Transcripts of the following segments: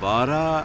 12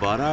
12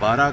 12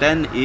10A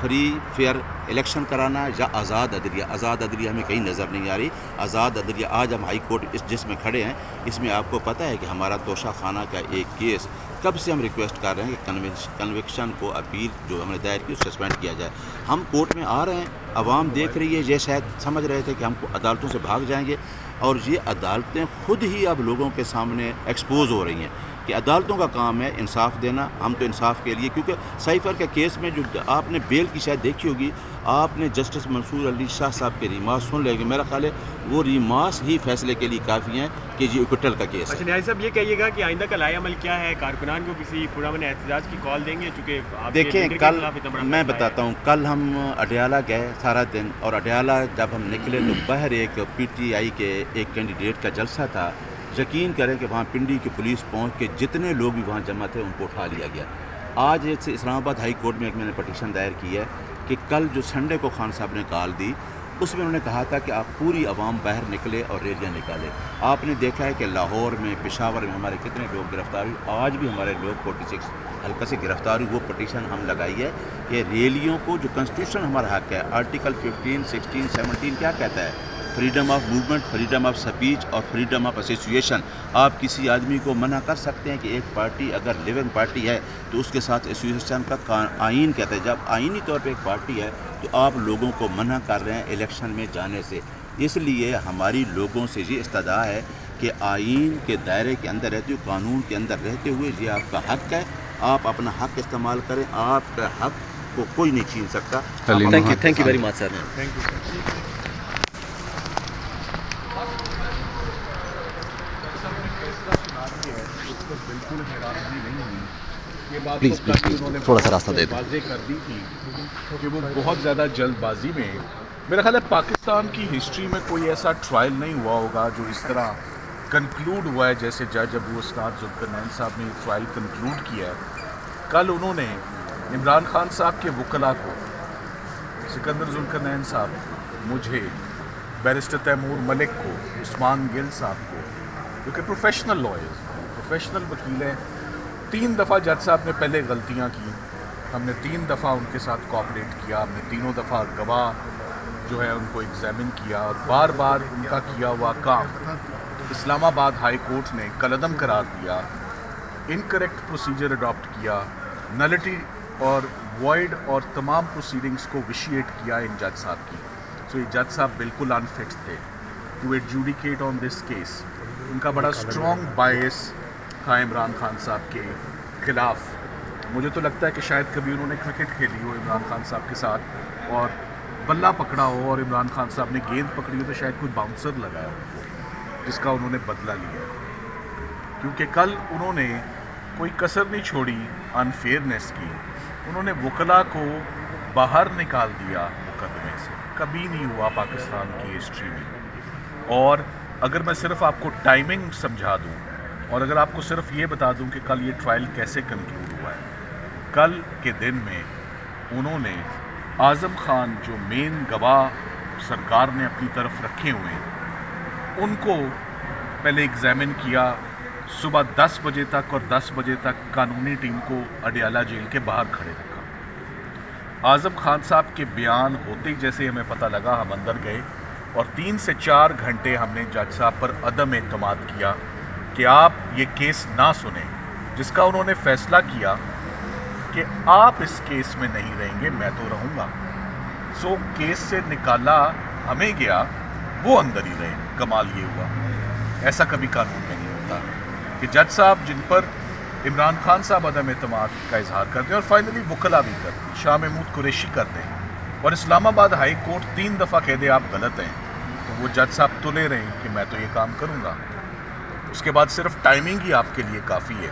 free fair election کرانا یا آزاد عدلیہ. آزاد عدلیہ ہمیں کہیں نظر نہیں آ رہی. آزاد عدلیہ آج ہم ہائی کورٹ جس میں کھڑے ہیں اس میں آپ کو پتہ ہے کہ ہمارا توشہ خانہ کا ایک کیس کب سے ہم ریکویسٹ کر رہے ہیں کہ کنوکشن کو اپیل جو ہم نے دائر کی سسپینڈ کیا جائے. ہم کورٹ میں آ رہے ہیں, عوام دیکھ رہی ہے, یہ شاید سمجھ رہے تھے کہ ہم کو عدالتوں سے بھاگ جائیں گے, اور یہ عدالتیں خود ہی اب لوگوں کے سامنے ایکسپوز ہو رہی ہیں کہ عدالتوں کا کام ہے انصاف دینا. ہم تو انصاف کے لیے, کیونکہ سائفر کے کیس میں جو آپ نے بیل کی شاید دیکھی ہوگی, آپ نے جسٹس منصور علی شاہ صاحب کے ریمارکس سن لیں گے. میرا خیال ہے وہ ریمارکس ہی فیصلے کے لیے کافی ہیں کہ یہ اکٹل کا کیس ہے. اچھا نیازی صاحب, یہ کہیے گا کہ آئندہ کا لائحہ عمل کیا ہے؟ کارکنان کو کسی پرامن احتجاج کی کال دیں گے؟ چونکہ دیکھیں کل میں بتاتا ہوں, کل ہم اڈیالہ گئے سارا دن, اور اڈیالہ جب ہم نکلے تو باہر ایک پی ٹی آئی کے ایک کینڈیڈیٹ کا جلسہ تھا. یقین کریں کہ وہاں پنڈی کی پولیس پہنچ کے جتنے لوگ بھی وہاں جمع تھے ان کو اٹھا لیا گیا. آج اسلام آباد ہائی کورٹ میں ایک میں نے پٹیشن دائر کی ہے کہ کل جو سنڈے کو خان صاحب نے کال دی اس میں انہوں نے کہا تھا کہ آپ پوری عوام باہر نکلے اور ریلیاں نکالے. آپ نے دیکھا ہے کہ لاہور میں, پشاور میں ہمارے کتنے لوگ گرفتار ہوئے. آج بھی ہمارے لوگ 46 حلقہ سے گرفتار ہوئے. وہ پٹیشن ہم لگائی ہے کہ ریلیوں کو, جو کنسٹیٹیوشن ہمارا حق ہے, آرٹیکل 15, 16, 17 کیا کہتا ہے, freedom of movement, freedom of speech اور فریڈم آف ایسوسیشن. آپ کسی آدمی کو منع کر سکتے ہیں کہ ایک پارٹی اگر لیونگ پارٹی ہے تو اس کے ساتھ ایسوسیشن کا آئین کہتا ہے. جب آئینی طور پہ ایک پارٹی ہے تو آپ لوگوں کو منع کر رہے ہیں الیکشن میں جانے سے. اس لیے ہماری لوگوں سے یہ استدعا ہے کہ آئین کے دائرے کے اندر رہتے ہوئے, قانون کے اندر رہتے ہوئے, یہ آپ کا حق ہے, آپ اپنا حق استعمال کریں. آپ کا حق کو کوئی نہیں چھین سکتا. Thank you very much sir. Thank you sir. بالکل حیرانگی نہیں ہوئی. یہ بات انہوں نے تھوڑا سا راستہ دے دیں. واضح کر دی تھی کہ وہ بہت زیادہ جلد بازی میں, میرا خیال ہے پاکستان کی ہسٹری میں کوئی ایسا ٹرائل نہیں ہوا ہوگا جو اس طرح کنکلوڈ ہوا ہے جیسے جج ابو استاد ذوالقرنین صاحب نے ٹرائل کنکلوڈ کیا ہے. کل انہوں نے عمران خان صاحب کے وکلاء کو, سکندر ذوالقرنین صاحب, مجھے, بیرسٹر تیمور ملک کو, عثمان گل صاحب کو, جو کہ پروفیشنل لائرز, پروفیشنل وکیل ہیں, 3 دفعہ جج صاحب نے پہلے غلطیاں کی. ہم نے 3 دفعہ ان کے ساتھ کوآپریٹ کیا. ہم نے تینوں دفعہ گواہ جو ہے ان کو ایگزامن کیا, اور بار بار ان کا کیا ہوا کام اسلام آباد ہائی کورٹ نے کالعدم قرار دیا, انکریکٹ پروسیجر اڈاپٹ کیا, نلٹی اور وائڈ اور تمام پروسیڈنگز کو ویشیٹ کیا ان جج صاحب کی. سو یہ جج صاحب بالکل انفٹ تھے to adjudicate on this case. ان کا بڑا اسٹرانگ بائس تھا عمران خان صاحب کے خلاف. مجھے تو لگتا ہے کہ شاید کبھی انہوں نے کرکٹ کھیلی ہو عمران خان صاحب کے ساتھ اور بلہ پکڑا ہو, اور عمران خان صاحب نے گیند پکڑی ہو تو شاید کوئی باؤنسر لگایا ہو جس کا انہوں نے بدلہ لیا. کیونکہ کل انہوں نے کوئی کسر نہیں چھوڑی انفیئرنیس کی. انہوں نے وکلاء کو باہر نکال دیا مقدمے سے. کبھی نہیں ہوا پاکستان کی ہسٹری میں. اور اگر میں صرف آپ کو ٹائمنگ سمجھا دوں, اور اگر آپ کو صرف یہ بتا دوں کہ کل یہ ٹرائل کیسے کنکلوڈ ہوا ہے, کل کے دن میں انہوں نے اعظم خان جو مین گواہ سرکار نے اپنی طرف رکھے ہوئے ہیں ان کو پہلے ایگزامن کیا صبح 10 بجے تک, اور 10 بجے تک قانونی ٹیم کو اڈیالہ جیل کے باہر کھڑے رکھا. اعظم خان صاحب کے بیان ہوتے ہی جیسے ہمیں پتہ لگا ہم اندر گئے, اور 3 سے 4 گھنٹے ہم نے جج صاحب پر عدم اعتماد کیا کہ آپ یہ کیس نہ سنیں, جس کا انہوں نے فیصلہ کیا کہ آپ اس کیس میں نہیں رہیں گے, میں تو رہوں گا. سو کیس سے نکالا ہمیں گیا, وہ اندر ہی رہے. کمال یہ ہوا, ایسا کبھی قانون میں نہیں ہوتا کہ جج صاحب جن پر عمران خان صاحب عدم اعتماد کا اظہار کرتے ہیں, اور فائنلی وکلاء بھی کرتے ہیں, شاہ محمود قریشی کرتے ہیں, اور اسلام آباد ہائی کورٹ 3 دفعہ کہہ دے آپ غلط ہیں, تو وہ جج صاحب تلے رہے کہ میں تو یہ کام کروں گا. اس کے بعد صرف ٹائمنگ ہی آپ کے لیے کافی ہے.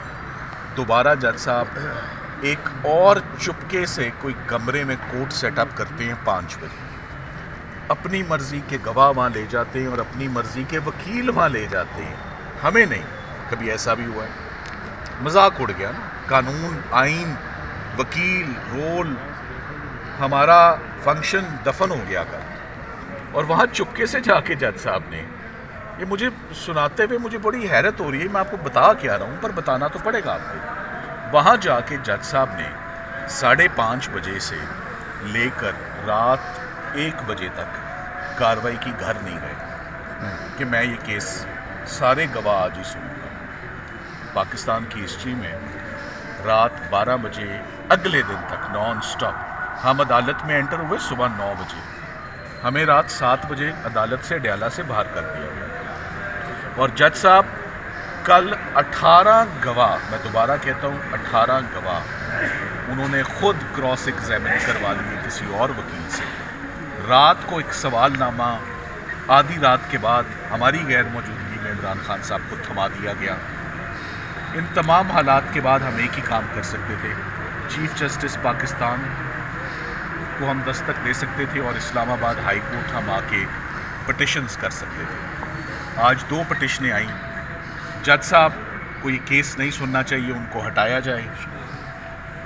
دوبارہ جج صاحب ایک اور چپکے سے کوئی کمرے میں کورٹ سیٹ اپ کرتے ہیں 5 بجے, اپنی مرضی کے گواہ وہاں لے جاتے ہیں اور اپنی مرضی کے وکیل وہاں لے جاتے ہیں. ہمیں نہیں کبھی ایسا بھی ہوا ہے. مذاق اڑ گیا نا, قانون, آئین, وکیل, رول, ہمارا فنکشن دفن ہو گیا کل. اور وہاں چپکے سے جا کے جج صاحب نے, یہ مجھے سناتے ہوئے مجھے بڑی حیرت ہو رہی ہے, میں آپ کو بتا کے آ رہا ہوں پر بتانا تو پڑے گا آپ کو. وہاں جا کے جج صاحب نے 5:30 بجے سے لے کر رات 1 بجے تک کارروائی کی گھر نہیں گئے کہ میں یہ کیس سارے گواہ آج ہی سنوں گا. پاکستان کی ہسٹری میں رات 12 بجے اگلے دن تک نان سٹاپ ہم عدالت میں انٹر ہوئے. صبح 9 بجے ہمیں رات 7 بجے عدالت سے ڈیالہ سے باہر کر دیا گیا. اور جج صاحب کل 18 گواہ، میں دوبارہ کہتا ہوں 18 گواہ انہوں نے خود کراس ایگزامن کروا لیے کسی اور وکیل سے. رات کو ایک سوال نامہ آدھی رات کے بعد ہماری غیر موجودگی میں عمران خان صاحب کو تھما دیا گیا. ان تمام حالات کے بعد ہم ایک ہی کام کر سکتے تھے، چیف جسٹس پاکستان کو ہم دستک دے سکتے تھے اور اسلام آباد ہائی کورٹ ہم آ کے پٹیشنز کر سکتے تھے. آج 2 پٹیشنیں آئیں. جج صاحب کو یہ کیس نہیں سننا چاہیے، ان کو ہٹایا جائے.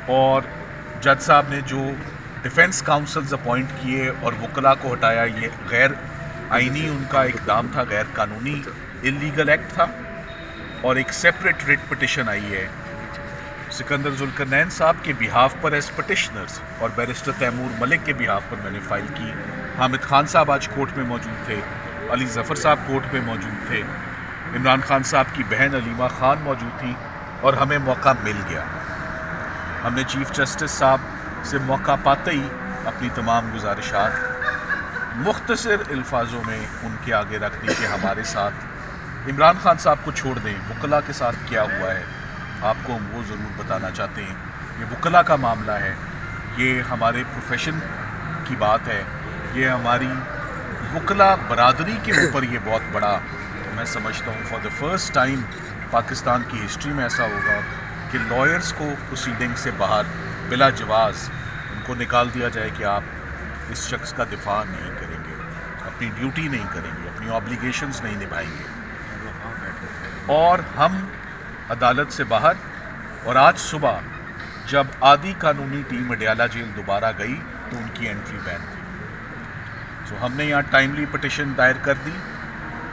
اور جج صاحب نے جو ڈیفنس کاؤنسلز اپوائنٹ کیے اور وکلاء کو ہٹایا، یہ غیر آئینی ان کا اقدام تھا، غیر قانونی اللیگل ایکٹ تھا. اور ایک سیپریٹ ریٹ پٹیشن آئی ہے سکندر ذوالقرنین صاحب کے بہاف پر ایز پٹیشنرز، اور بیرسٹر تیمور ملک کے بہاف پر میں نے فائل کی. حامد خان صاحب آج کورٹ میں موجود تھے، علی ظفر صاحب کورٹ میں موجود تھے، عمران خان صاحب کی بہن علیمہ خان موجود تھیں، اور ہمیں موقع مل گیا. ہم نے چیف جسٹس صاحب سے موقع پاتے ہی اپنی تمام گزارشات مختصر الفاظوں میں ان کے آگے رکھ دی کہ ہمارے ساتھ عمران خان صاحب کو چھوڑ دیں، وکلاء کے ساتھ کیا ہوا ہے آپ کو ہم وہ ضرور بتانا چاہتے ہیں. یہ وکلاء کا معاملہ ہے، یہ ہمارے پروفیشن کی بات ہے، یہ ہماری وکلاء برادری کے اوپر یہ بہت بڑا، میں سمجھتا ہوں for the first time Pakistan کی ہسٹری میں ایسا ہوگا کہ لائرز کو پروسیڈنگ سے باہر بلا جواز ان کو نکال دیا جائے کہ آپ اس شخص کا دفاع نہیں کریں گے، اپنی ڈیوٹی نہیں کریں گے، اپنی آبلیگیشنز نہیں نبھائیں گے. اور ہم عدالت سے باہر، اور آج صبح جب آدھی قانونی ٹیم اڈیالہ جیل دوبارہ گئی تو ان کی انٹری بین تھی. سو ہم نے یہاں ٹائملی پٹیشن دائر کر دی،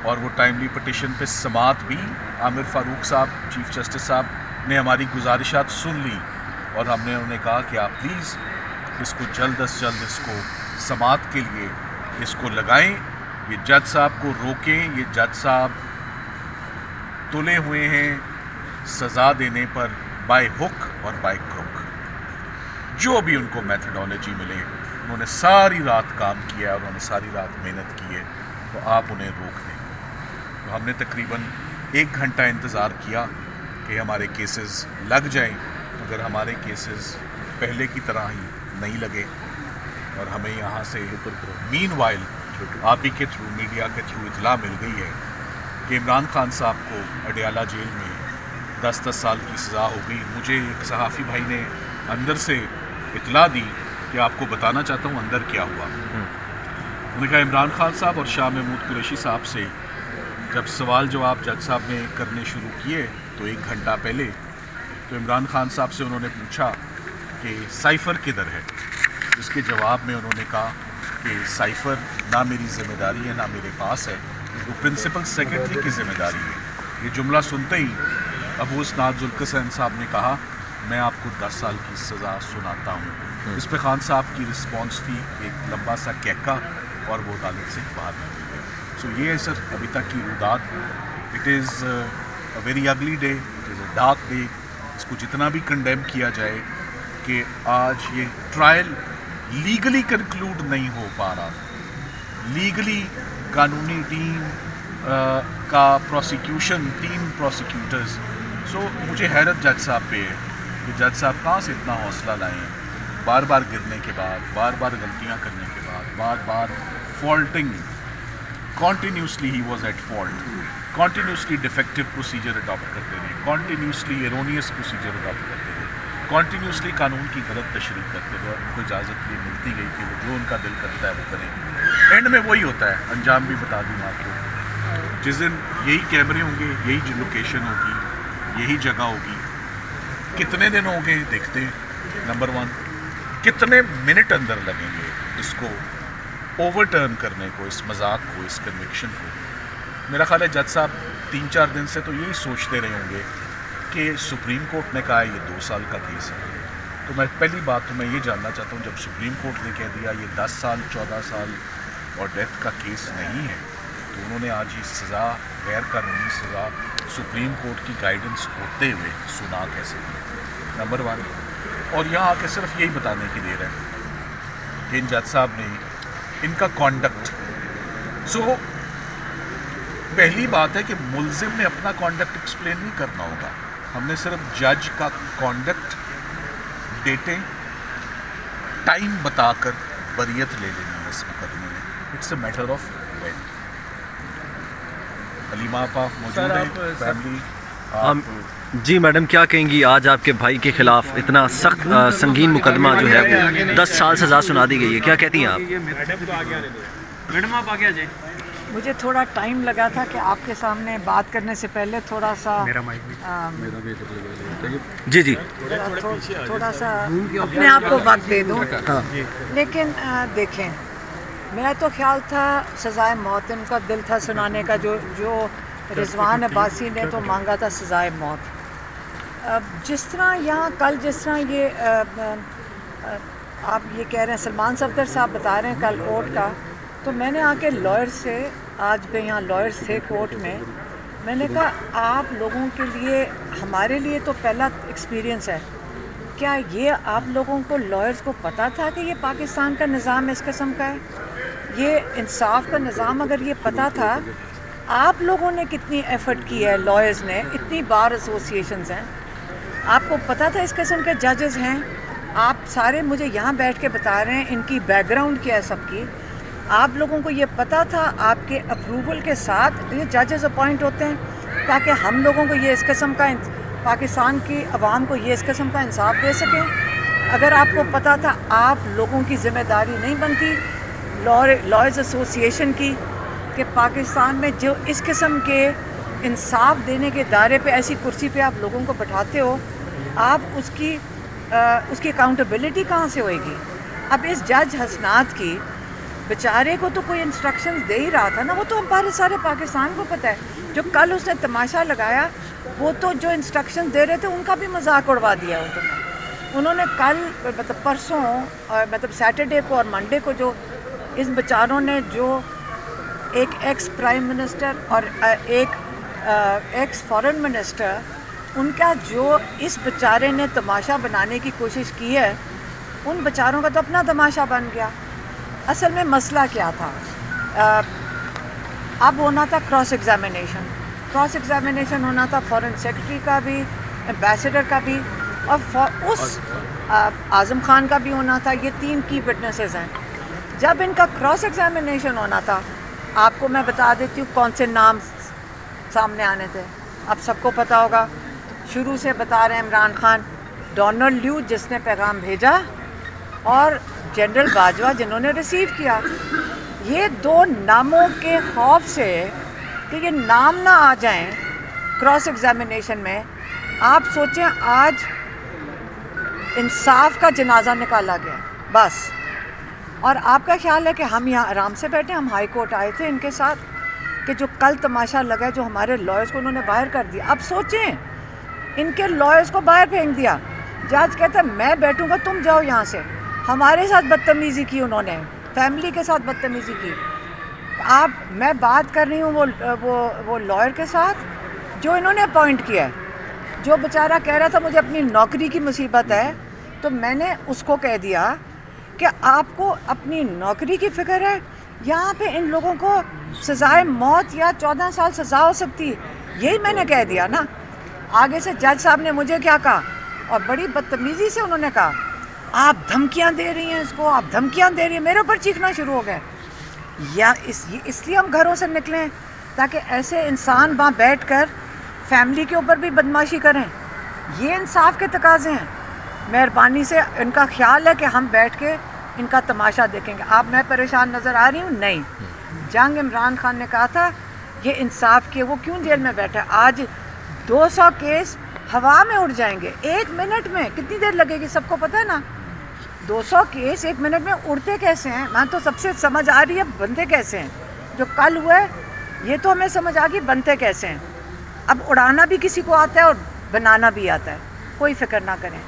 اور وہ ٹائملی پٹیشن پہ سماعت بھی عامر فاروق صاحب چیف جسٹس صاحب نے ہماری گزارشات سن لی، اور ہم نے انہیں کہا کہ آپ پلیز اس کو جلد از جلد اس کو سماعت کے لیے اس کو لگائیں، یہ جج صاحب کو روکیں. یہ جج صاحب تلے ہوئے ہیں سزا دینے پر بائی ہک اور بائی کروک. جو بھی ان کو میتھڈالوجی ملے، انہوں نے ساری رات کام کیا اور انہوں نے ساری رات محنت کی ہے، تو آپ انہیں روک دیں. تو ہم نے تقریباً 1 گھنٹہ انتظار کیا کہ ہمارے کیسز لگ جائیں، مگر ہمارے کیسز پہلے کی طرح ہی نہیں لگے. اور ہمیں یہاں سے مین وائل آپ ہی کے تھرو، میڈیا کے تھرو اطلاع مل گئی ہے کہ عمران خان صاحب کو اڈیالہ جیل میں 10 سال کی سزا ہو گئی. مجھے ایک صحافی بھائی نے اندر سے اطلاع دی کہ آپ کو بتانا چاہتا ہوں اندر کیا ہوا. انہوں نے کہا عمران خان صاحب اور شاہ محمود قریشی صاحب سے جب سوال جواب جج صاحب نے کرنے شروع کیے تو 1 گھنٹہ پہلے، تو عمران خان صاحب سے انہوں نے پوچھا کہ سائفر کدھر ہے. اس کے جواب میں انہوں نے کہا کہ سائفر نہ میری ذمہ داری ہے نہ میرے پاس ہے، وہ پرنسپل سیکرٹری کی ذمہ داری ہے. یہ جملہ سنتے ہی ابو اسناد ذوالقرنین صاحب نے کہا میں آپ کو 10 سال کی سزا سناتا ہوں. اس پہ خان صاحب کی رسپانس تھی ایک لمبا سا کہکا، اور وہ عدالت سے باہر نکل گئے. سو یہ ہے سر ابھی تک کی رودات. It is a very ugly day, it is a dark day. اس کو جتنا بھی کنڈیم کیا جائے کہ آج یہ ٹرائل لیگلی کنکلوڈ نہیں ہو پا رہا. لیگلی قانونی ٹیم کا پروسیکیوشن، 3 پروسیکیوٹرز. سو مجھے حیرت جج صاحب پہ ہے کہ جج صاحب کہاں سے اتنا حوصلہ لائیں، بار بار گرنے کے بعد، بار بار غلطیاں کرنے کے بعد، بار بار faulting. Continuously he was at fault, continuously defective procedure adopt کرتے رہے، کنٹینیوسلی ایرونیس پروسیجر اڈاپٹ کرتے رہے، کنٹینیوسلی قانون کی غلط تشریح کرتے رہے، اور ان کو اجازت یہ ملتی گئی کہ وہ جو ان کا دل کرتا ہے وہ کریں. اینڈ میں وہی ہوتا ہے. انجام بھی بتا دوں آپ کو، جس دن یہی کیمرے ہوں گے، یہی جو لوکیشن ہوگی، یہی جگہ ہوگی، کتنے دن ہوں گے دیکھتے ہیں. نمبر 1 کتنے منٹ اندر لگیں گے اس کو اوور ٹرن کرنے کو، اس مذاق کو، اس کنوکشن کو. میرا خیال ہے جج صاحب 3-4 دن سے تو یہی سوچتے رہے ہوں گے کہ سپریم کورٹ نے کہا یہ 2 سال کا کیس ہے، تو میں پہلی بات تو میں یہ جاننا چاہتا ہوں، جب سپریم کورٹ نے کہہ دیا یہ 10 سال 14 سال اور ڈیتھ کا کیس نہیں ہے، تو انہوں نے آج یہ سزا، غیر قانونی سزا سپریم کورٹ کی گائیڈنس ہوتے ہوئے سنا کیسے دی؟ نمبر 1. اور یہاں آ کے صرف یہی بتانے کی دیر ہے کہ ان جج صاحب نے ان کا کانڈکٹ، پہلی بات ہے کہ ملزم نے اپنا کانڈکٹ ایکسپلین نہیں کرنا ہوگا، ہم نے صرف جج کا کانڈکٹ، ڈیٹیں، ٹائم بتا کر بریت لے لینی ہے اس مقدمے میں. It's a matter of will. Halima آپا موجود ہیں، فیملی. جی میڈم، کیا کہیں گی؟ آج آپ کے بھائی کے خلاف اتنا سخت سنگین مقدمہ جو ہے وہ 10 سال سزا سنا دی گئی ہے، کیا کہتی ہیں آپ؟ میڈم آپ آگے آ جائیں. مجھے تھوڑا ٹائم لگا تھا کہ آپ کے سامنے بات کرنے سے پہلے تھوڑا سا جی تھوڑا سا اپنے آپ کو وقت دے دوں. لیکن دیکھیں، میرا تو خیال تھا سزائے موت، ان کا دل تھا سنانے کا، جو رضوان عباسی نے تو مانگا تھا سزائے موت. جس طرح یہاں کل جس طرح یہ آپ یہ کہہ رہے ہیں، سلمان صفدر صاحب بتا رہے ہیں کل کورٹ کا، تو میں نے آ کے لائر سے، آج بھی یہاں لائرس تھے کورٹ میں نے کہا آپ لوگوں کے لیے، ہمارے لیے تو پہلا ایکسپیرینس ہے، کیا یہ آپ لوگوں کو لائرس کو پتہ تھا کہ یہ پاکستان کا نظام اس قسم کا ہے؟ یہ انصاف کا نظام اگر یہ پتہ تھا، آپ لوگوں نے کتنی ایفرٹ کی ہے، لائرز نے، اتنی بار ایسوسیشنز ہیں، آپ کو پتہ تھا اس قسم کے ججز ہیں؟ آپ سارے مجھے یہاں بیٹھ کے بتا رہے ہیں ان کی بیک گراؤنڈ کیا ہے سب کی. آپ لوگوں کو یہ پتہ تھا آپ کے اپروول کے ساتھ یہ ججز اپوائنٹ ہوتے ہیں تاکہ ہم لوگوں کو یہ اس قسم کا، پاکستان کی عوام کو یہ اس قسم کا انصاف دے سکیں؟ اگر آپ کو پتہ تھا، آپ لوگوں کی ذمہ داری نہیں بنتی لائرز ایسوسیشن کی کہ پاکستان میں جو اس قسم کے انصاف دینے کے دائرے پہ، ایسی کرسی پہ آپ لوگوں کو بٹھاتے ہو، آپ اس کی اکاؤنٹیبلٹی کہاں سے ہوئے گی؟ اب اس جج حسنات کی بیچارے کو تو کوئی انسٹرکشنز دے ہی رہا تھا نا، وہ تو ہمارے سارے پاکستان کو پتہ ہے. جو کل اس نے تماشا لگایا، وہ تو جو انسٹرکشن دے رہے تھے ان کا بھی مذاق اڑوا دیا انہوں نے کل، مطلب پرسوں، مطلب سیٹرڈے کو اور منڈے کو، جو اس بیچاروں نے، جو ایک ایکس پرائم منسٹر اور ایک ایکس فارن منسٹر، ان کا جو اس بیچارے نے تماشا بنانے کی کوشش کی ہے، ان بیچاروں کا تو اپنا تماشا بن گیا. اصل میں مسئلہ کیا تھا؟ اب ہونا تھا کراس ایگزامینیشن ہونا تھا فارن سیکرٹری کا بھی، ایمبیسڈر کا بھی، اور اس اعظم خان کا بھی ہونا تھا. یہ 3 کی وٹنسز ہیں. جب ان کا کراس ایگزامینیشن ہونا تھا، آپ کو میں بتا دیتی ہوں کون سے نام سامنے آنے تھے، اب سب کو پتہ ہوگا. شروع سے بتا رہے ہیں عمران خان، ڈونلڈ لیو جس نے پیغام بھیجا، اور جنرل باجوہ جنہوں نے ریسیو کیا. یہ 2 ناموں کے خوف سے کہ یہ نام نہ آ جائیں کراس ایگزامینیشن میں، آپ سوچیں آج انصاف کا جنازہ نکالا گیا بس. اور آپ کا خیال ہے کہ ہم یہاں آرام سے بیٹھے؟ ہم ہائی کورٹ آئے تھے ان کے ساتھ کہ جو کل تماشا لگا، جو ہمارے لائرز کو انہوں نے باہر کر دیا. اب سوچیں، ان کے لائرز کو باہر پھینک دیا. جج کہتا ہے میں بیٹھوں گا، تم جاؤ یہاں سے. ہمارے ساتھ بدتمیزی کی انہوں نے، فیملی کے ساتھ بدتمیزی کی. میں بات کر رہی ہوں وہ لائر کے ساتھ جو انہوں نے اپوائنٹ کیا ہے، جو بیچارہ کہہ رہا تھا مجھے اپنی نوکری کی مصیبت ہے. تو میں نے اس کو کہہ دیا کہ آپ کو اپنی نوکری کی فکر ہے؟ یہاں پہ ان لوگوں کو سزائے موت یا 14 سال سزا ہو سکتی ہے، یہی میں نے کہہ دیا نا. آگے سے جج صاحب نے مجھے کیا کہا، اور بڑی بدتمیزی سے انہوں نے کہا آپ دھمکیاں دے رہی ہیں اس کو، آپ دھمکیاں دے رہی ہیں. میرے اوپر چیخنا شروع ہو گئے. یا اس لیے ہم گھروں سے نکلیں تاکہ ایسے انسان وہاں بیٹھ کر فیملی کے اوپر بھی بدماشی کریں؟ یہ انصاف کے تقاضے ہیں. مہربانی سے ان کا خیال ہے کہ ہم بیٹھ کے ان کا تماشا دیکھیں گے. آپ میں پریشان نظر آ رہی ہوں؟ نہیں. جنگ عمران خان نے کہا تھا یہ انصاف کے، وہ کیوں جیل میں بیٹھا؟ آج 200 کیس ہوا میں اڑ جائیں گے 1 منٹ میں. کتنی دیر لگے گی؟ سب کو پتہ ہے نا. 200 کیس 1 منٹ میں اڑتے کیسے ہیں؟ میں تو سب سے سمجھ آ رہی ہے بنتے کیسے ہیں. جو کل ہوئے یہ تو ہمیں سمجھ آ گئی بنتے کیسے ہیں. اب اڑانا بھی کسی کو آتا ہے اور بنانا بھی آتا ہے. کوئی فکر نہ کریں.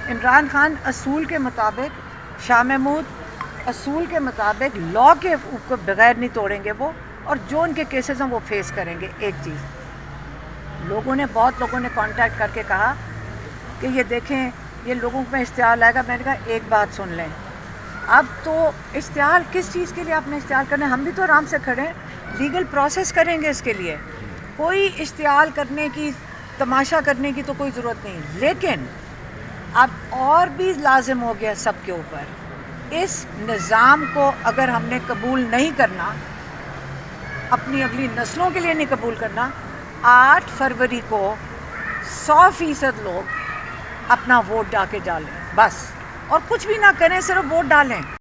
عمران خان اصول کے مطابق، شاہ محمود اصول کے مطابق لا کے بغیر نہیں توڑیں گے وہ، اور جو ان کے کیسز ہیں وہ فیس کریں گے۔ ایک چیز بہت لوگوں نے کانٹیکٹ کر کے کہا کہ یہ دیکھیں یہ لوگوں میں اشتعال آئے گا، میں نے کہا ایک بات سن لیں، اب تو اشتعال کس چیز کے لیے آپ نے اشتعال کرنا ہے؟ ہم بھی تو آرام سے کھڑے ہیں، لیگل پروسیس کریں گے اس کے لیے، کوئی اشتعال کرنے کی، تماشا کرنے کی تو کوئی ضرورت نہیں۔ لیکن اب اور بھی لازم ہو گیا سب کے اوپر، اس نظام کو اگر ہم نے قبول نہیں کرنا، اپنی اگلی نسلوں کے لیے نہیں قبول کرنا، 8 فروری کو 100% لوگ اپنا ووٹ ڈال کے ڈالیں بس، اور کچھ بھی نہ کریں، صرف ووٹ ڈالیں۔